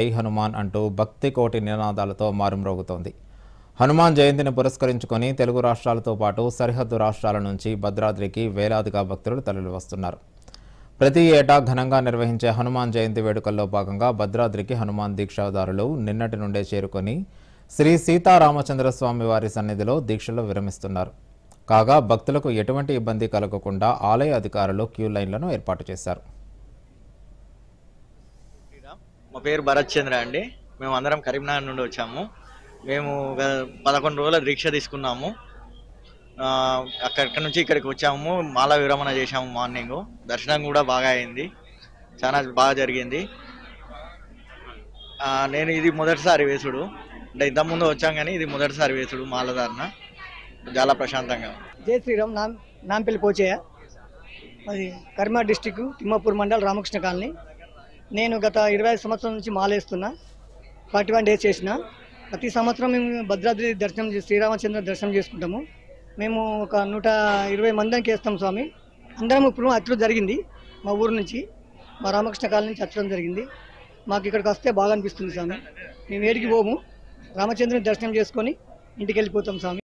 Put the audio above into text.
జై హనుమాన్ అంటూ భక్తి కోటి నినాదాలతో మారుమ్రోగుతోంది. హనుమాన్ జయంతిని పురస్కరించుకొని తెలుగు రాష్ట్రాలతో పాటు సరిహద్దు రాష్ట్రాల నుంచి భద్రాద్రికి వేలాదిగా భక్తులు తరలివస్తున్నారు. ప్రతి ఏటా ఘనంగా నిర్వహించే హనుమాన్ జయంతి వేడుకల్లో భాగంగా భద్రాద్రికి హనుమాన్ దీక్షాదారులు నిన్నటి నుండే చేరుకొని శ్రీ సీతారామచంద్రస్వామి వారి సన్నిధిలో దీక్షలు విరమిస్తున్నారు. కాగా భక్తులకు ఎటువంటి ఇబ్బంది కలగకుండా ఆలయ అధికారులు క్యూ లైన్లను ఏర్పాటు చేశారు. మా పేరు భరత్ చంద్ర అండి. మేము అందరం కరీంనగర్ నుండి వచ్చాము. మేము 11 రోజుల దీక్ష తీసుకున్నాము. అక్కడి నుంచి ఇక్కడికి వచ్చాము. మాల విరమణ చేశాము. మార్నింగ్ దర్శనం కూడా బాగా అయింది, చాలా బాగా జరిగింది. నేను ఇది మొదటిసారి వేసుడు, అంటే ఇంతకుముందు వచ్చాం కానీ ఇది మొదటిసారి వేసుడు మాలధారణ. చాలా ప్రశాంతంగా. జై శ్రీరామ్. నాంపల్లి పోచయ్య, అది కరీంనగర్ డిస్టిక్ తిమ్మాపూర్ మండల్ రామకృష్ణ కాలనీ. నేను గత 25 సంవత్సరాల నుంచి మాలేస్తున్నా. 41 డేస్ చేసిన. ప్రతి సంవత్సరం మేము భద్రాద్రి దర్శనం శ్రీరామచంద్ర దర్శనం చేసుకుంటాము. మేము ఒక 120 మందికి వేస్తాం స్వామి. అందరం ఇప్పుడు అట్లు జరిగింది. మా ఊరు నుంచి, మా రామకృష్ణ కాలనీ నుంచి వచ్చడం జరిగింది. మాకు ఇక్కడికి వస్తే బాగా అనిపిస్తుంది స్వామి. మేము ఏడికి పోము, రామచంద్రుని దర్శనం చేసుకొని ఇంటికి వెళ్ళిపోతాం స్వామి.